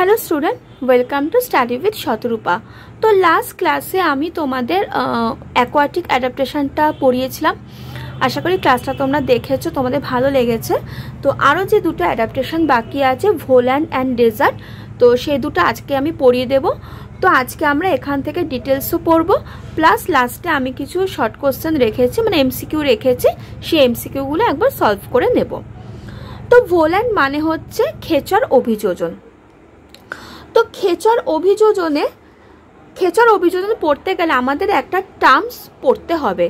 Hello student, welcome to study with Shatarupa. तो last क्लासे आमी तोमादेर অ্যাকোয়াটিক অ্যাডাপ্টেশনটা পড়িয়েছিলাম। আশা করি ক্লাসটা তোমরা দেখেছো, তোমাদের ভালো লেগেছে। তো আরও যে দুটো অ্যাডাপ্টেশন বাকি আছে, ভোল্যান্ড অ্যান্ড ডেজার্ট, তো সেই দুটো আজকে আমি পড়িয়ে দেব। তো আজকে আমরা এখান থেকে ডিটেলসও পড়ব, প্লাস লাস্টে আমি কিছু শর্ট কোশ্চেন রেখেছি, মানে এমসিকিউ রেখেছি, সেই এমসিকিউগুলো একবার সলভ করে নেব। তো ভোল্যান্ড মানে হচ্ছে খেচর অভিযোজন। তো খেচর অভিযোজন পড়তে গেলে আমাদের একটা টার্মস পড়তে হবে,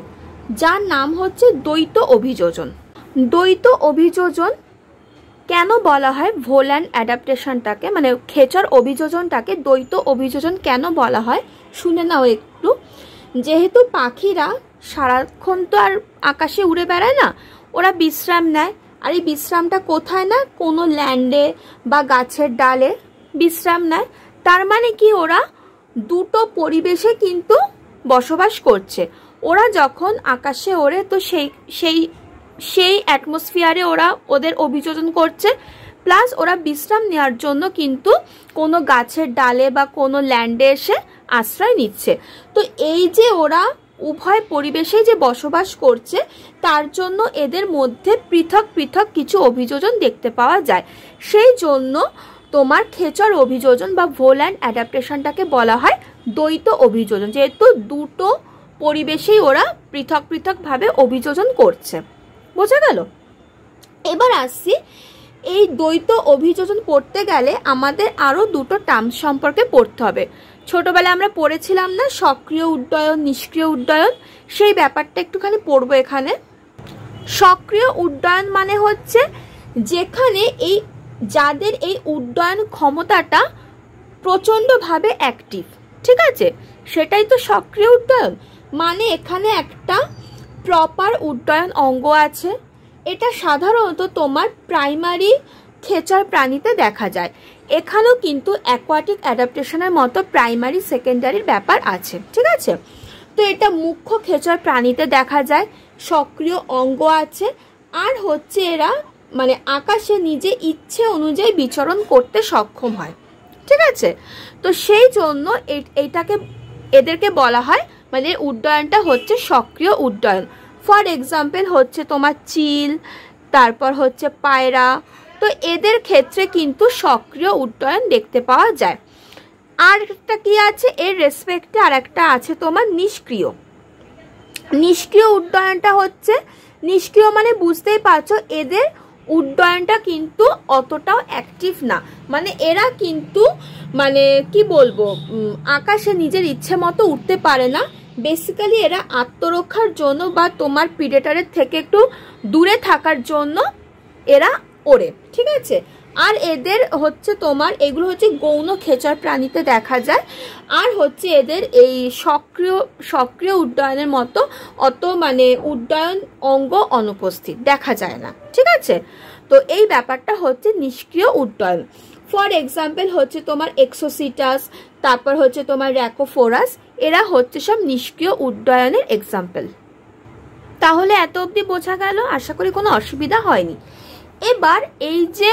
যার নাম হচ্ছে দ্বৈত অভিযোজন। দ্বৈত অভিযোজন কেন বলা হয় ভোল্যান্ড অ্যাডাপ্টেশনটাকে, মানে খেচর অভিযোজনটাকে দ্বৈত অভিযোজন কেন বলা হয় শুনে নাও একটু। যেহেতু পাখিরা সারাক্ষণ তো আর আকাশে উড়ে বেড়ায় না, ওরা বিশ্রাম নেয়। আর এই বিশ্রামটা কোথায় না, কোনো ল্যান্ডে বা গাছের ডালে বিশ্রাম নেয়। তার মানে কি, ওরা দুটো পরিবেশে কিন্তু বসবাস করছে। ওরা যখন আকাশে ওড়ে তো সেই অ্যাটমসফিয়ারে ওরা ওদের অভিযোজন করছে, প্লাস ওরা বিশ্রাম নেওয়ার জন্য কিন্তু কোনো গাছের ডালে বা কোনো ল্যান্ডে এসে আশ্রয় নিচ্ছে। তো এই যে ওরা উভয় পরিবেশেই যে বসবাস করছে, তার জন্য এদের মধ্যে পৃথক পৃথক কিছু অভিযোজন দেখতে পাওয়া যায়। সেই জন্য তোমার খেচর অভিযোজন বা ভোল্যান্ড অ্যাডাপ্টেশনটাকে বলা হয় দ্বৈত অভিযোজন, যেহেতু দুটো পরিবেশেই ওরা পৃথক পৃথকভাবে অভিযোজন করছে। বোঝা গেল? এবার আসছি, এই দ্বৈত অভিযোজন পড়তে গেলে আমাদের আরও দুটো টার্মস সম্পর্কে পড়তে হবে। ছোটবেলায় আমরা পড়েছিলাম না সক্রিয় উড্ডয়ন, নিষ্ক্রিয় উড্ডয়ন, সেই ব্যাপারটা একটুখানি পড়বো এখানে। সক্রিয় উড্ডয়ন মানে হচ্ছে যেখানে যাদের এই উড্ডয়ন ক্ষমতাটা প্রচণ্ডভাবে অ্যাক্টিভ, ঠিক আছে, সেটাই তো সক্রিয় উড্ডয়ন। মানে এখানে একটা প্রপার উড্ডয়ন অঙ্গ আছে। এটা সাধারণত তোমার প্রাইমারি খেচর প্রাণীতে দেখা যায়। এখানেও কিন্তু অ্যাকোয়াটিক অ্যাডাপ্টেশনের মতো প্রাইমারি সেকেন্ডারির ব্যাপার আছে, ঠিক আছে। তো এটা মুখ্য খেচর প্রাণীতে দেখা যায়, সক্রিয় অঙ্গ আছে, আর হচ্ছে এরা মানে আকাশে নিজে ইচ্ছে অনুযায়ী বিচরণ করতে সক্ষম হয়, ঠিক আছে। তো সেই জন্য এদেরকে বলা হয়, মানে উড্ডয়নটা হচ্ছে সক্রিয় উড্ডয়ন। ফর এক্সাম্পল হচ্ছে তোমার চিল, তারপর হচ্ছে পায়রা। তো এদের ক্ষেত্রে কিন্তু সক্রিয় উড্ডয়ন দেখতে পাওয়া যায়। আর একটা কি আছে এর রেসপেক্টে, আর একটা আছে তোমার নিষ্ক্রিয়। নিষ্ক্রিয় উড্ডয়নটা হচ্ছে, নিষ্ক্রিয় মানে বুঝতেই পারছো, এদের উড্ডয়নটা কিন্তু অতটাও অ্যাক্টিভ না। মানে এরা কিন্তু মানে কি বলবো, আকাশে নিজের ইচ্ছে মতো উঠতে পারে না। বেসিক্যালি এরা আত্মরক্ষার জন্য বা তোমার প্রিডেটরের থেকে একটু দূরে থাকার জন্য এরা ওড়ে, ঠিক আছে। আর এদের হচ্ছে তোমার এগুলো হচ্ছে গৌণ খেচর প্রাণীতে দেখা যায়। আর হচ্ছে এদের এই সক্রিয় উড্ডয়নের মতো অত মানে উড্ডয়ন অঙ্গ অনুপস্থিত দেখা যায় না, ঠিক আছে। তো এই ব্যাপারটা হচ্ছে নিষ্ক্রিয় উড্ডয়ন। ফর এক্সাম্পল হচ্ছে তোমার এক্সোসিটাস, তারপর হচ্ছে তোমার র্যাকোফোরাস, এরা হচ্ছে সব নিষ্ক্রিয় উড্ডয়নের এক্সাম্পল। তাহলে এত অবধি বোঝা গেল, আশা করি কোনো অসুবিধা হয়নি। এবার এই যে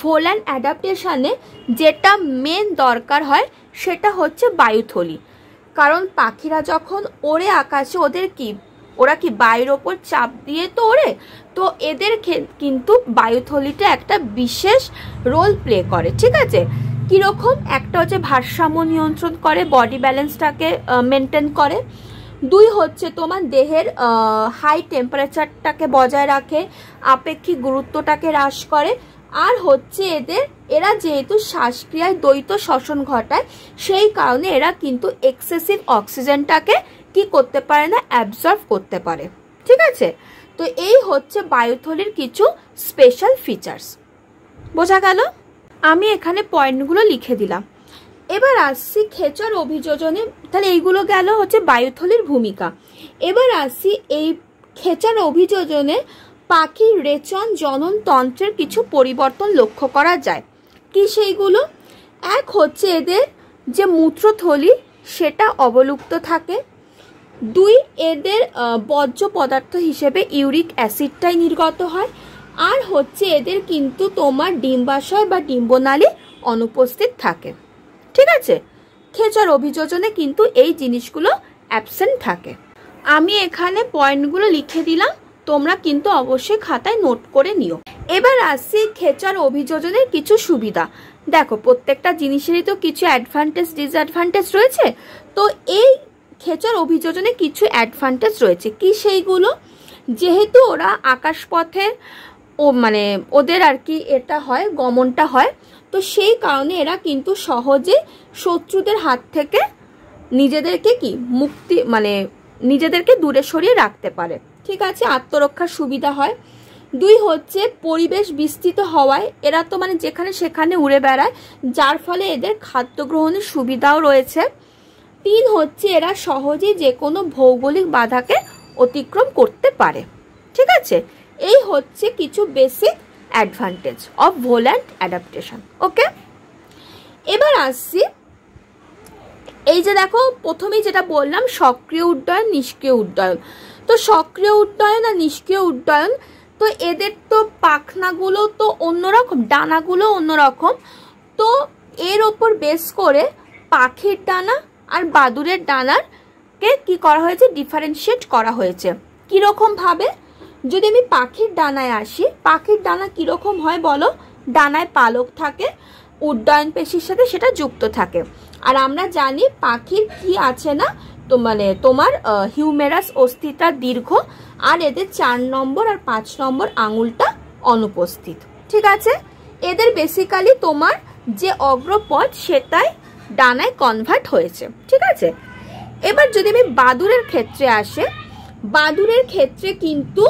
ভোল্যান্ড অ্যাডাপ্টেশনে যেটা মেন দরকার হয় সেটা হচ্ছে বায়ুথলি। কারণ পাখিরা যখন ওড়ে আকাশে, ওরা কি বায়ুর ওপর চাপ দিয়ে তো ওড়ে। তো এদের কিন্তু বায়ুথলিটা একটা বিশেষ রোল প্লে করে, ঠিক আছে। কীরকম? একটা হচ্ছে ভারসাম্য নিয়ন্ত্রণ করে, বডি ব্যালেন্সটাকে মেনটেন করে। দুই হচ্ছে তোমার দেহের হাই টেম্পারেচারটাকে বজায় রাখে, আপেক্ষিক গুরুত্বটাকে হ্রাস করে। আর হচ্ছে এরা যেহেতু শ্বাসক্রিয়ায় দ্বৈত শ্বসন ঘটায়, সেই কারণে এরা কিন্তু এক্সেসিভ অক্সিজেনটাকে কি করতে পারে না, অ্যাবজর্ব করতে পারে, ঠিক আছে। তো এই হচ্ছে বায়ুথলির কিছু স্পেশাল ফিচার্স। বোঝা গেল? আমি এখানে পয়েন্টগুলো লিখে দিলাম। এবার আসছি খেচর অভিযোজনে। তাহলে এইগুলো গেল হচ্ছে বায়ুথলির ভূমিকা। এবার আসছি এই খেচর অভিযোজনে পাখির রেচন জনন তন্ত্রের কিছু পরিবর্তন লক্ষ্য করা যায়। কি সেইগুলো? এক হচ্ছে এদের যে মূত্রথলি সেটা অবলুপ্ত থাকে। দুই, এদের বর্জ্য পদার্থ হিসেবে ইউরিক অ্যাসিডটাই নির্গত হয়। আর হচ্ছে এদের কিন্তু তোমার ডিম্বাশয় বা ডিম্বনালী অনুপস্থিত থাকে। ঠিক আছে, খেচর অভিযোজনে কিন্তু এই জিনিসগুলো অ্যাবসেন্ট থাকে। আমি এখানে পয়েন্টগুলো লিখে দিলাম, তোমরা কিন্তু অবশ্যই খাতায় নোট করে নিও। এবার আসছি খেচর অভিযোজনের কিছু সুবিধা। দেখো প্রত্যেকটা জিনিসেরই তো কিছু অ্যাডভান্টেজ ডিসঅ্যাডভান্টেজ রয়েছে, তো এই খেচর অভিযোজনে কিছু অ্যাডভান্টেজ রয়েছে। কি সেইগুলো? যেহেতু ওরা আকাশপথে মানে ওদের আর কি এটা হয়, গমনটা হয়, তো সেই কারণে এরা কিন্তু সহজে শত্রুদের হাত থেকে নিজেদেরকে কি মুক্তি মানে নিজেদেরকে দূরে সরিয়ে রাখতে পারে। ঠিক আছে, আত্মরক্ষার সুবিধা হয়। 2 হচ্ছে পরিবেশ বিস্তৃত হওয়ায় এরা তো মানে যেখানে সেখানে উড়ে বেড়ায়, যার ফলে এদের খাদ্য গ্রহণের সুবিধাও রয়েছে। 3 হচ্ছে এরা সহজেই যে কোনো ভৌগোলিক বাধাকে অতিক্রম করতে পারে। ঠিক আছে, এই হচ্ছে কিছু basic advantage of volant adaptation. ওকে, এবার আসছি এই যে দেখো প্রথমেই যেটা বললাম সক্রিয় উড্ডয়ন নিষ্ক্রিয় উড্ডয়ন। তো সক্রিয় উড্ডয়ন আর নিষ্ক্রিয় উড্ডয়ন, তো এদের তো পাখনাগুলো তো অন্যরকম, ডানাগুলো অন্যরকম। তো এর ওপর বেস করে পাখির ডানা আর বাদুড়ের ডানারকে কি করা হয়েছে, ডিফারেন্সিয়েট করা হয়েছে। কীরকম ভাবে? যদি আমি পাখির ডানায় আসি, পাখির ডানা কীরকম হয় বলো? ডানায় পালক থাকে, উড্ডয়ন পেশির সাথে সেটা যুক্ত থাকে। আর আমরা জানি পাখির কি আছে না, তো মানে তোমার হিউমেরাস অস্থিটা দীর্ঘ, আর এদের 4 নম্বর আর 5 নম্বর আঙুলটা অনুপস্থিত। ঠিক আছে, এদের বেসিক্যালি তোমার যে অগ্রপথ সেটাই ডানায় কনভার্ট হয়েছে। ঠিক আছে, এবার যদি আমি বাদুড়ের ক্ষেত্রে আসে, বাদুড়ের ক্ষেত্রে কিন্তু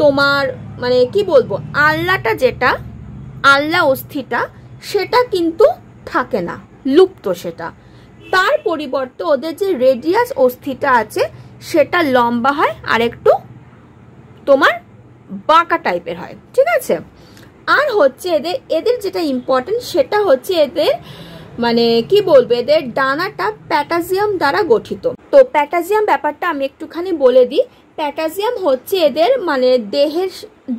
তোমার মানে কি বলবো, আল্লাটা যেটা আল্লা অস্থিটা সেটা কিন্তু থাকে না, লুপ্ত সেটা। তার পরিবর্তে ওদের যে রেডিয়াস অস্থিটা আছে সেটা লম্বা হয় আর একটু তোমার বাঁকা টাইপের হয়। ঠিক আছে, আর হচ্ছে এদের যেটা ইম্পর্টেন্ট সেটা হচ্ছে এদের মানে কি বলবো, এদের ডানাটা প্যাটাজিয়াম দ্বারা গঠিত। তো প্যাটাজিয়াম ব্যাপারটা আমি একটুখানি বলে দিই। প্যাটাজিয়াম হচ্ছে এদের মানে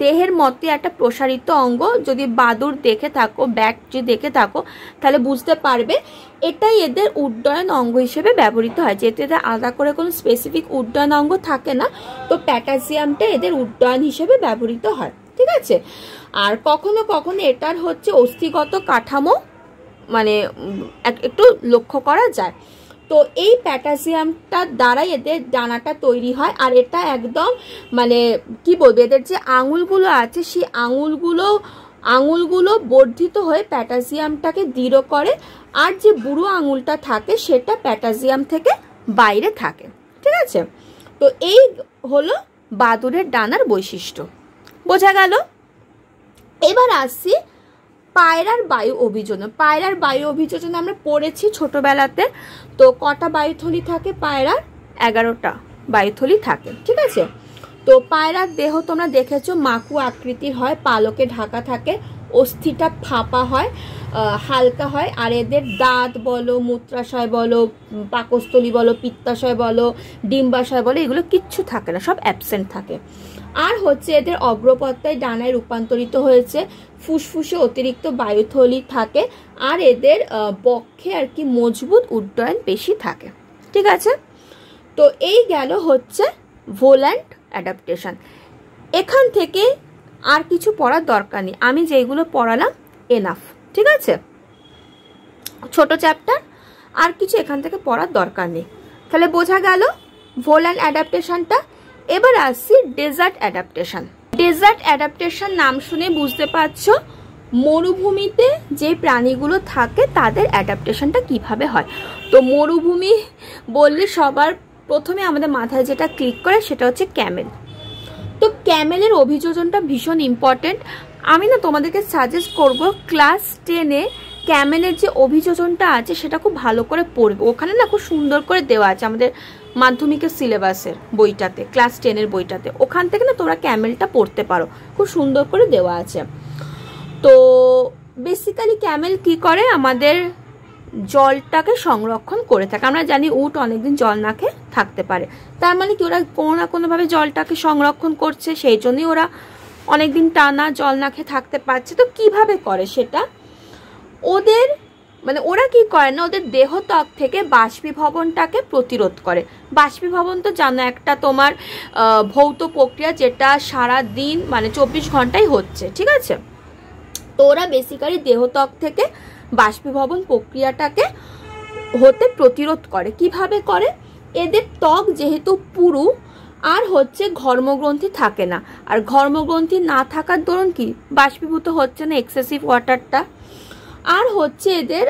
দেহের মতে একটা প্রসারিত অঙ্গ। যদি বাদুড় দেখে থাকো, ব্যাট যদি দেখে থাকো, তাহলে বুঝতে পারবে এটাই এদের উড্ডয়ন অঙ্গ হিসেবে ব্যবহৃত হয়। যেহেতু এদের আলাদা করে কোনো স্পেসিফিক উড্ডয়ন অঙ্গ থাকে না, তো প্যাটাজিয়ামটা এদের উড্ডয়ন হিসেবে ব্যবহৃত হয়। ঠিক আছে, আর কখনো কখনো এটার হচ্ছে অস্থিগত কাঠামো মানে একটু লক্ষ্য করা যায়। তো এই প্যাটাজিয়ামটার দ্বারাই এদের ডানাটা তৈরি হয়। আর এটা একদম মানে কি বলবো, এদের যে আঙুলগুলো আছে সেই আঙুলগুলো বর্ধিত হয়ে প্যাটাজিয়ামটাকে দৃঢ় করে, আর যে বুড়ো আঙুলটা থাকে সেটা প্যাটাজিয়াম থেকে বাইরে থাকে। ঠিক আছে, তো এই হলো বাদুড়ের ডানার বৈশিষ্ট্য। বোঝা গেল? এবার আসছি পায়রার বায়ু অভিযোজন। পায়রার বায়ু অভিযোজন আমরা পড়েছি ছোটবেলাতে। তো কটা বায়ুথলি থাকে পায়রার? 11টা বায়ুথলি থাকে। ঠিক আছে, তো পায়রার দেহ তোমরা দেখেছো মাকু আকৃতির হয়, পালকে ঢাকা থাকে, অস্থিটা ফাঁপা হয়, হালকা হয়। আর এদের দাঁত বলো, মূত্রাশয় বলো, পাকস্থলী বলো, পিত্তাশয় বলো, ডিম্বাশয় বলো, এগুলো কিচ্ছু থাকে না, সব অ্যাবসেন্ট থাকে। আর হচ্ছে এদের অগ্রপত্তায় ডানায় রূপান্তরিত হয়েছে, ফুসফুসে অতিরিক্ত বায়ুথলি থাকে, আর এদের বক্ষে আর কি মজবুত উড্ডয়ন পেশি থাকে। ঠিক আছে, তো এই গেল হচ্ছে ভোল্যান্ড অ্যাডাপ্টেশন। এখান থেকে আর কিছু পড়ার দরকার নেই, আমি যেগুলো পড়ালাম এনাফ। ঠিক আছে, ছোট চ্যাপ্টার, আর কিছু এখান থেকে পড়ার দরকার নেই। তাহলে বোঝা গেল ভোল্যান্ড অ্যাডাপ্টেশনটা। এবার আসছি ডেজার্ট অ্যাডাপ্টেশন। ডেজার্ট অ্যাডাপ্টেশন নাম শুনে বুঝতে পারছো মরুভূমিতে যে প্রাণীগুলো থাকে তাদের অ্যাডাপ্টেশনটা কিভাবে হয়। তো মরুভূমি বললে সবার প্রথমে আমাদের মাথায় যেটা ক্লিক করে সেটা হচ্ছে ক্যামেল। তো ক্যামেলের অভিযোজনটা ভীষণ ইম্পর্টেন্ট। আমি না তোমাদেরকে সাজেস্ট করব ক্লাস 10-এ ক্যামেলের যে অভিযোজনটা আছে সেটা খুব ভালো করে পড়বে। ওখানে না খুব সুন্দর করে দেওয়া আছে আমাদের মাধ্যমিকের সিলেবাসের বইটাতে, ক্লাস 10-এর বইটাতে। ওখান থেকে না তোমরা ক্যামেলটা পড়তে পারো, খুব সুন্দর করে দেওয়া আছে। তো বেসিক্যালি ক্যামেল কি করে, আমাদের জলটাকে সংরক্ষণ করে থাকে। আমরা জানি উট অনেকদিন জল না খেয়ে থাকতে পারে, তার মানে কি ওরা কোনো না কোনোভাবে জলটাকে সংরক্ষণ করছে, সেই জন্যই ওরা অনেকদিন টানা জল না খেয়ে থাকতে পারছে। তো কিভাবে করে সেটা, ওদের মানে ওরা কি করে না, ওদের দেহত্বক থেকে বাষ্পীভবনটাকে প্রতিরোধ করে। বাষ্পীভবন তো জানো একটা তোমার ভৌত প্রক্রিয়া, যেটা সারা দিন মানে 24 ঘন্টাই হচ্ছে, ঠিক আছে। তো ওরা বেসিক্যালি দেহত্বক থেকে বাষ্পীভবন প্রক্রিয়াটাকে হতে প্রতিরোধ করে। কিভাবে করে, এদের ত্বক যেহেতু পুরু আর হচ্ছে ঘর্মগ্রন্থি থাকে না, আর ঘর্মগ্রন্থি না থাকার দরুন কি বাষ্পীভূত হচ্ছে না এক্সেসিভ ওয়াটারটা। আর হচ্ছে এদের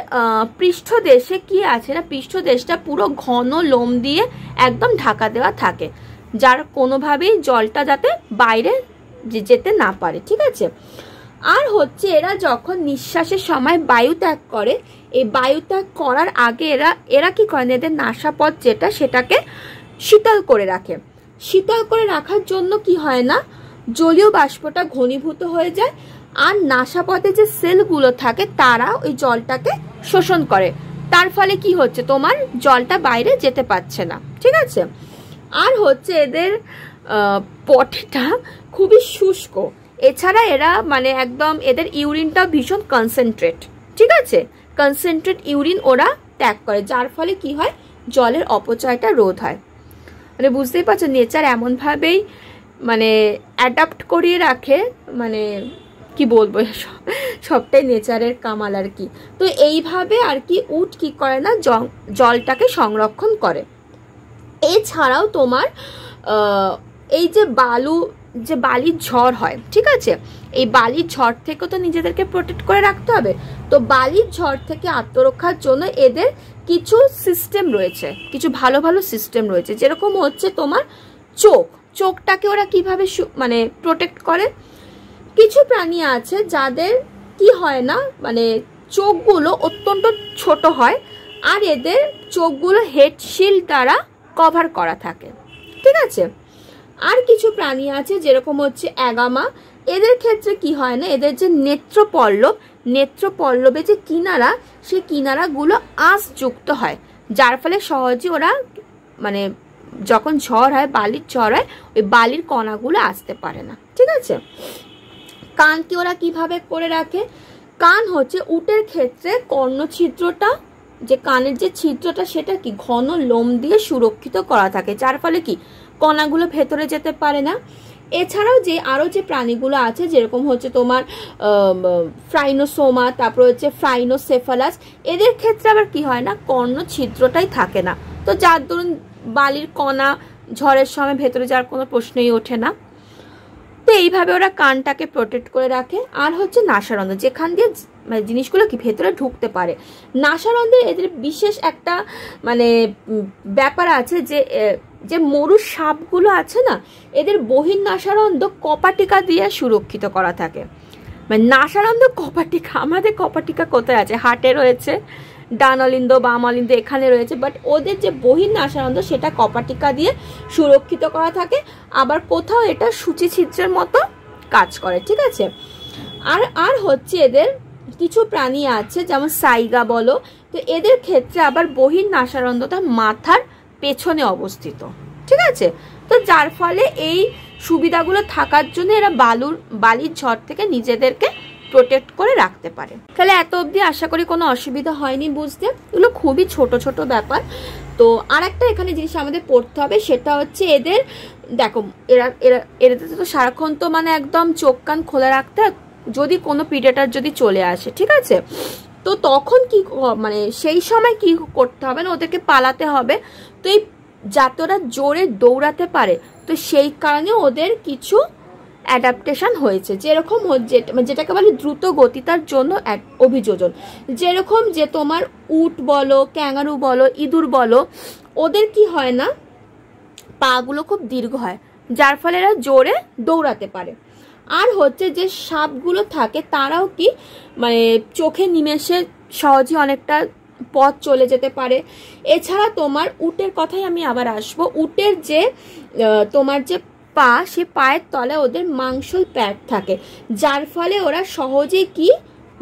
পৃষ্ঠদেশে কি আছে না, পৃষ্ঠদেশটা পুরো ঘন লোম দিয়ে একদম ঢাকা দেওয়া থাকে, যার কোনোভাবেই জলটা যাতে বাইরে যেতে না পারে, ঠিক আছে। আর হচ্ছে এরা যখন নিঃশ্বাসের সময় বায়ু ত্যাগ করে, এই বায়ু ত্যাগ করার আগে এরা কি করে, এদের নাসাপথ যেটা সেটাকে শীতল করে রাখে। শীতল করে রাখার জন্য কি হয় না, জলীয় বাষ্পটা ঘনীভূত হয়ে যায়, আর নাসাপথে যে সেলগুলো থাকে তারা ওই জলটাকে শোষণ করে। তার ফলে কি হচ্ছে, তোমার জলটা বাইরে যেতে পারছে না, ঠিক আছে। আর হচ্ছে এদের পটিটা খুবই শুষ্ক। এছাড়া এরা মানে একদম এদের ইউরিনটা ভীষণ কনসেন্ট্রেট, ঠিক আছে। কনসেন্ট্রেট ইউরিন ওরা ত্যাগ করে, যার ফলে কি হয়, জলের অপচয়টা রোধ হয়। মানে বুঝতেই পারছো, নেচার এমনভাবেই মানে অ্যাডাপ্ট করিয়ে রাখে, মানে কি বলবো, সবটাই নেচারের কামাল আর কি। তো এইভাবে আর কি উট কি করে না, জলটাকে সংরক্ষণ করে। এছাড়াও তোমার এই যে বালির ঝড় হয়, ঠিক আছে, এই বালির ঝড় থেকে তো নিজেদেরকে প্রোটেক্ট করে রাখতে হবে। তো বালির ঝড় থেকে আত্মরক্ষার জন্য এদের কিছু সিস্টেম রয়েছে, কিছু ভালো ভালো সিস্টেম রয়েছে। যেরকম হচ্ছে তোমার চোখটাকে ওরা কিভাবে মানে প্রোটেক্ট করে। কিছু প্রাণী আছে যাদের কি হয় না, মানে চোখগুলো অত্যন্ত ছোট হয়, আর এদের চোখগুলো হেড শিল্ড দ্বারা কভার করা থাকে, ঠিক আছে। আর কিছু প্রাণী আছে যেরকম হচ্ছে অ্যাগামা, এদের ক্ষেত্রে কি হয় না, এদের যে নেত্রপল্লবে যে কিনারা, সেই কিনারাগুলো আঁশযুক্ত হয়, যার ফলে সহজে ওরা মানে যখন ঝড় হয়, বালির ঝড় হয়, ওই বালির কণাগুলো আসতে পারে না, ঠিক আছে। কানকে ওরা কিভাবে করে রাখে, কান হচ্ছে উটের ক্ষেত্রে কর্ণছিদ্রটা, যে কানের যে ছিদ্রটা সেটা কি ঘন লোম দিয়ে সুরক্ষিত করা থাকে, যার ফলে কি কণাগুলো ভেতরে যেতে পারে না। এছাড়াও যে আরও যে প্রাণীগুলো আছে যেরকম হচ্ছে তোমার ফ্রাইনোসোমা, তারপর হচ্ছে ফ্রাইনোসেফালাস, এদের ক্ষেত্রে আবার কি হয় না, কর্ণ ছিদ্রটাই থাকে না, তো যার দরুন বালির কণা ঝড়ের সময় ভেতরে যাওয়ার কোনো প্রশ্নই ওঠে না। তো এইভাবে ওরা কানটাকে প্রোটেক্ট করে রাখে। আর হচ্ছে নাসারন্ধ্র, যেখান দিয়ে মানে জিনিসগুলো কি ভেতরে ঢুকতে পারে। নাসারন্ধ্রে এদের বিশেষ একটা মানে ব্যাপার আছে, যে মরু সাপগুলো আছে না, এদের বহির নাসারন্ধ্র কপাটিকা দিয়ে সুরক্ষিত করা থাকে। মানে নাসারন্ধ্র কপাটিকা, আমাদের কপাটিকা কোথায় আছে, হাটে রয়েছে, ডান অলিন্দ বাম অলিন্দ এখানে রয়েছে, বাট ওদের যে বহির নাসারন্ধ্র সেটা কপাটিকা দিয়ে সুরক্ষিত করা থাকে। আবার কোথাও এটা সূচি ছিদ্রের মতো কাজ করে, ঠিক আছে। আর হচ্ছে এদের কিছু প্রাণী আছে যেমন সাইগা বলো, তো এদের ক্ষেত্রে আবার বহির নাসারন্ধ্রটা মাথার পেছনে অবস্থিত, ঠিক আছে। তো যার ফলে এই সুবিধাগুলো থাকার জন্য এরা বালির ঝড় থেকে নিজেদেরকে প্রোটেক্ট করে রাখতে পারে। তাহলে এত অবধি আশা করি কোনো অসুবিধা হয়নি বুঝতে, এগুলো খুবই ছোট ছোট ব্যাপার। তো আর একটা এখানে জিনিস আমাদের পড়তে হবে, সেটা হচ্ছে এদের দেখো এদের তো সারাক্ষণ তো মানে একদম চোখ কান খোলা রাখতে, যদি কোনো প্রিডেটর যদি চলে আসে, ঠিক আছে, তো তখন কি মানে সেই সময় কি করতে হবে না, ওদেরকে পালাতে হবে। তো এই যাতে ওরা জোরে দৌড়াতে পারে, তো সেই কারণে ওদের কিছু অ্যাডাপ্টেশন হয়েছে, যেরকম যেটাকে বলে দ্রুত গতিতার জন্য অভিযোজন। যেরকম যে তোমার উট বলো, ক্যাঙ্গারু বলো, ইঁদুর বলো, ওদের কি হয় না, পাগুলো খুব দীর্ঘ হয়, যার ফলে এরা জোরে দৌড়াতে পারে। আর হচ্ছে যে সাপগুলো থাকে তারাও কি মানে চোখে নিমেষে সহজে অনেকটা পথ চলে যেতে পারে। এছাড়া তোমার উটের কথাই আমি আবার আসবো, উটের যে তোমার যে পা, সে পায়ের তলে ওদের মাংসল প্যাড থাকে, যার ফলে ওরা সহজেই কি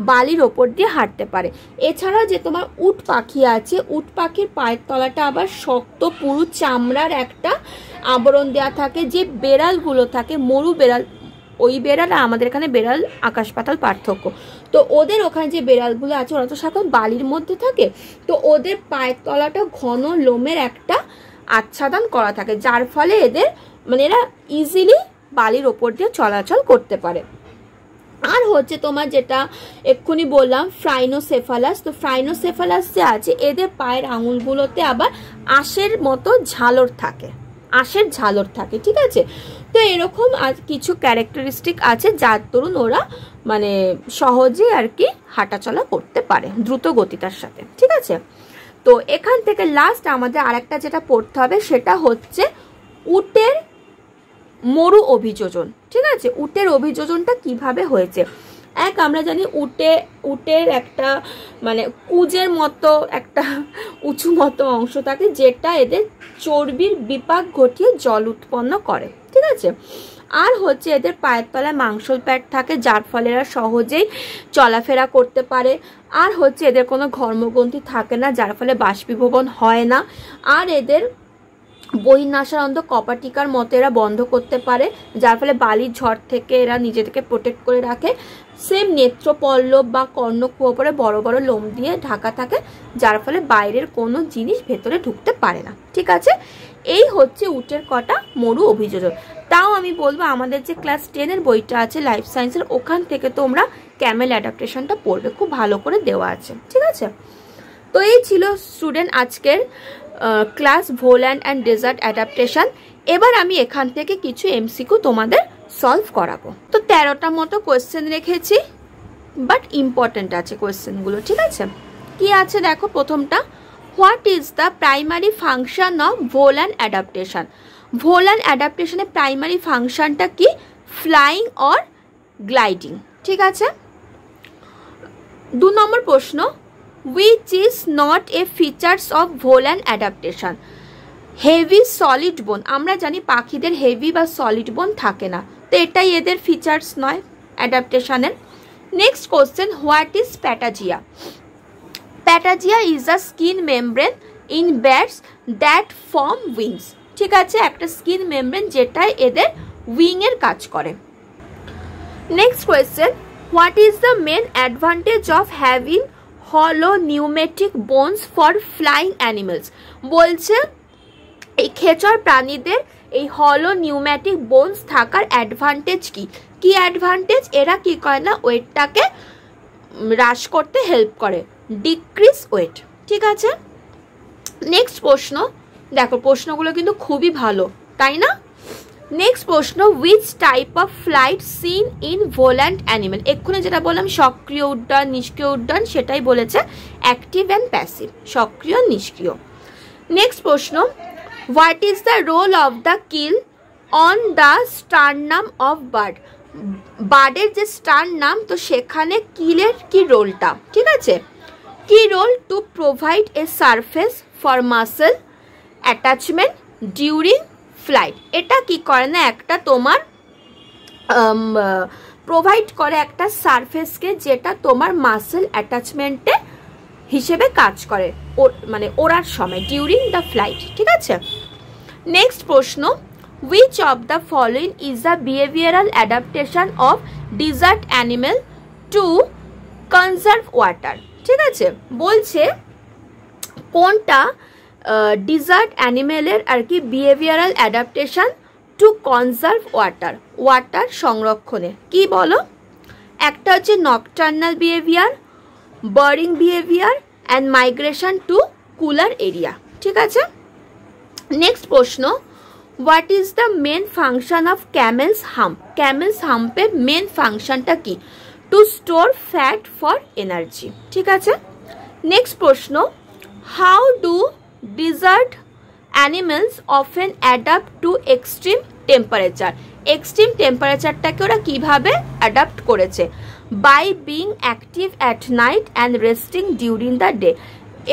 বালির ওপর দিয়ে হাঁটতে পারে। এছাড়া যে তোমার উট পাখি আছে, উট পাখির পায়ের তলাটা আবার শক্ত পুরু চামড়ার একটা আবরণ দেওয়া থাকে। যে বেড়ালগুলো থাকে, মরু বেড়াল, ওই বেড়াল আর আমাদের এখানে বেড়াল আকাশ পাতাল পার্থক্য। তো ওদের ওখানে যে বেড়ালগুলো আছে ওরা তো সাধারণত বালির মধ্যে থাকে, তো ওদের পায়ের তলাটা ঘন লোমের একটা আচ্ছাদন করা থাকে, যার ফলে এদের মানে এরা ইজিলি বালির ওপর দিয়ে চলাচল করতে পারে। আর হচ্ছে তোমার যেটা এক্ষুনি বললাম ফ্রাইনোসেফালাস, তো ফ্রাইনোসেফালাস যে আছে এদের পায়ের আঙুলগুলোতে আবার আঁশের মতো ঝালর থাকে, আঁশের ঝালর থাকে, ঠিক আছে। তো এরকম আর কিছু ক্যারেক্টারিস্টিক আছে যার দরুন ওরা মানে সহজে আর কি হাঁটাচলা করতে পারে দ্রুত গতিতার সাথে, ঠিক আছে। তো এখান থেকে লাস্ট আমাদের আরেকটা যেটা পড়তে হবে সেটা হচ্ছে উটের মরু অভিযোজন, ঠিক আছে। উটের অভিযোজনটা কিভাবে হয়েছে? এক, আমরা জানি উটের একটা মানে কুজের মতো একটা উঁচু মতো অংশ থাকে যেটা এদের চর্বির বিপাক ঘটিয়ে জল উৎপন্ন করে, ঠিক আছে। আর হচ্ছে এদের পায়ের তলায় মাংসল প্যাড থাকে যার ফলে এরা সহজেই চলাফেরা করতে পারে। আর হচ্ছে এদের কোনো ঘর্মগ্রন্থি থাকে না যার ফলে বাষ্পীভবন হয় না। আর এদের বহির্নাসারন্ধ্র কপাটিকার মতো এরা বন্ধ করতে পারে যার ফলে বালির ঝড় থেকে এরা নিজেদেরকে প্রোটেক্ট করে রাখে। সেম নেত্রপল্লব বা কর্ণকুয়োপরে বড় বড় লোম দিয়ে ঢাকা থাকে যার ফলে বাইরের কোনো জিনিস ভেতরে ঢুকতে পারে না, ঠিক আছে। এই হচ্ছে উটের কটা মরু অভিযোজন। তাও আমি বলবো আমাদের যে ক্লাস 10-এর বইটা আছে লাইফ সায়েন্সের, ওখান থেকে তোমরা ক্যামেল অ্যাডাপ্টেশনটা পড়বে, খুব ভালো করে দেওয়া আছে, ঠিক আছে। তো এই ছিল স্টুডেন্ট আজকের ক্লাস ভোল্যান্ড অ্যান্ড ডেজার্ট অ্যাডাপ্টেশন। এবার আমি এখান থেকে কিছু এমসিকিউ তোমাদের সলভ করাবো। তো 13টা মতো কোয়েশ্চেন রেখেছি, বাট ইম্পর্টেন্ট আছে কোয়েশ্চেনগুলো, ঠিক আছে। কি আছে দেখো, প্রথমটা, what is the primary function of volant adaptation? Volant অ্যাডাপ্টেশনের প্রাইমারি ফাংশনটা কি? ফ্লাইং অর গ্লাইডিং, ঠিক আছে। 2 নম্বর প্রশ্ন, which is not a features of Volant adaptation? Heavy solid বোন, আমরা জানি পাখিদের হেভি বা সলিড বোন থাকে না, তো এটাই এদের ফিচার্স নয় অ্যাডাপ্টেশনের। Next question, what is patagia? Patagia is a skin membrane in bats that form wings, ঠিক আছে, একটা স্কিন মেমব্রেন যেটাই এদের উইংয়ের কাজ করে। Next question, what is the main advantage of having হলো pneumatic bones for flying animals? বলছে এই খেচর প্রাণীদের এই হলো নিউমেটিক বোনস থাকার অ্যাডভান্টেজ কি? কি অ্যাডভান্টেজ? এরা কি করে না, ওয়েটটাকে হ্রাস করতে হেল্প করে, ডিক্রিজ ওয়েট, ঠিক আছে। নেক্সট প্রশ্ন, দেখো প্রশ্নগুলো কিন্তু খুবই ভালো, তাই না? নেক্সট প্রশ্ন, which type of flight seen in volant animal? এক্ষুনি যেটা বললাম সক্রিয় উড্ডয়ন নিষ্ক্রিয় উড্ডয়ন, সেটাই বলেছে অ্যাক্টিভ অ্যান্ড প্যাসিভ, সক্রিয় নিষ্ক্রিয়। নেক্সট প্রশ্ন, what is the role of the keel on the sternum of bird? বার্ডের যে স্টারনাম, তো সেখানে কিলের কি রোলটা, ঠিক আছে। কি role? To provide a surface for muscle attachment during flight. এটা কি করে না, একটা তোমার প্রোভাইড করে একটা সারফেসকে যেটা তোমার মাসেল অ্যাটাচমেন্টে হিসেবে কাজ করে মানে ওড়ার সময়, ডিউরিং দ্য ফ্লাইট, ঠিক আছে। নেক্সট প্রশ্ন, which of the following is the behavioural adaptation of desert animal to conserve water? ঠিক আছে, বলছে কোনটা ডিজার্ট অ্যানিমেলের আর কি behavioural adaptation to conserve water, water সংরক্ষণে, কি বলো? একটা হচ্ছে nocturnal behaviour, burrowing behaviour and migration to cooler area, ঠিক আছে। নেক্সট প্রশ্ন, what is the main function of camel's hump? Camel's হাম্পের মেন ফাংশনটা কি? To store fat for energy, ঠিক আছে। নেক্সট প্রশ্ন, how do desert animals often adapt to extreme temperature? Extreme টেম্পারেচারটাকে ওরা কিভাবে অ্যাডাপ্ট করেছে? By being active at night and resting during the day.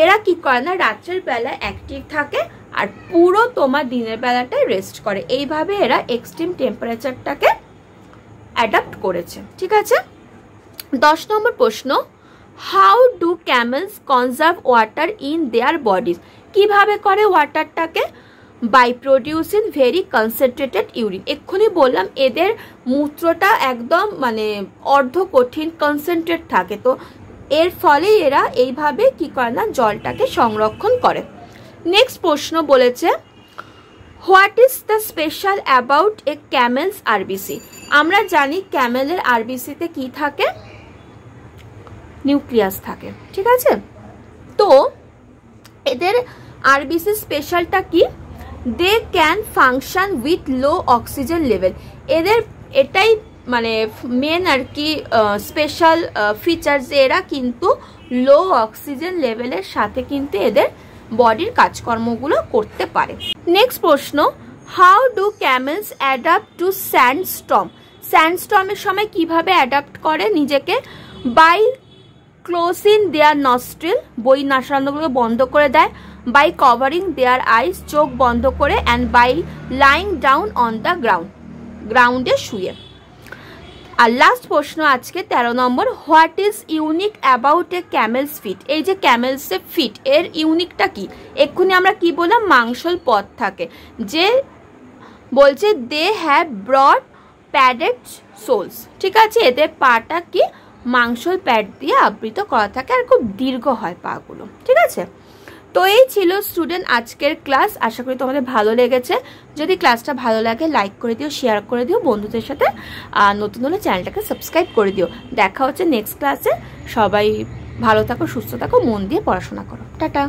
এরা কি করে না, রাত্রের বেলায় অ্যাক্টিভ থাকে আর পুরো তোমার দিনের বেলাটায় রেস্ট করে, এইভাবে এরা এক্সট্রিম টেম্পারেচারটাকে অ্যাডাপ্ট করেছে, ঠিক আছে। 10 নম্বর প্রশ্ন, how do camels conserve water in their bodies? কিভাবে করে ওয়াটারটাকে by producing very concentrated urine. এক্ষুনি বললাম এদের মূত্রটা একদম মানে অর্ধ কঠিন কনসেন্ট্রেট থাকে, তো এর ফলে এরা এইভাবে কি করে না জলটাকে সংরক্ষণ করে। নেক্সট প্রশ্ন বলেছে what is the special about a CAMELS RBC. আমরা জানি ক্যামেলের আরবিসিতে কি থাকে, নিউক্লিয়াস থাকে, ঠিক আছে। তো এদের আরবিসি স্পেশালটা কি, they can function with low oxygen level. এদের এটাই মানে মেন আর কি স্পেশাল ফিচার, যে এরা কিন্তু লো অক্সিজেন লেভেলের সাথে কিন্তু এদের বডির কাজকর্মগুলো করতে পারে। নেক্সট প্রশ্ন, how do camels adapt to sandstorm. স্যান্ডস্টর্মের সময় কিভাবে অ্যাডাপ্ট করে নিজেকে, বাই ক্লোজিং দেয়ার নস্ট্রিল, বই নাসারন্ধ্রগুলোকে বন্ধ করে দেয়, বাই কভারিং দেয়ার আইস, চোখ বন্ধ করে, and by lying down on the ground, গ্রাউন্ডে শুয়ে। আর লাস্ট প্রশ্ন আজকে 13 নম্বর, what is unique about a camels feet. এই যে ক্যামেলসের ফিট, এর ইউনিকটা কি, এক্ষুনি আমরা কি বললাম, মাংসল পথ থাকে, যে বলছে they have broad padded soles, ঠিক আছে, এদের পাটা কি মাংসল প্যাড দিয়ে আবৃত করা থাকে আর খুব দীর্ঘ হয় পাগুলো, ঠিক আছে। তো এই ছিল স্টুডেন্ট আজকের ক্লাস, আশা করি তোমাদের ভালো লেগেছে। যদি ক্লাসটা ভালো লাগে লাইক করে দিও, শেয়ার করে দিও বন্ধুদের সাথে, আর নতুন হলে চ্যানেলটাকে সাবস্ক্রাইব করে দিও। দেখা হচ্ছে নেক্সট ক্লাসে, সবাই ভালো থাকো, সুস্থ থাকো, মন দিয়ে পড়াশোনা করো, টাটা।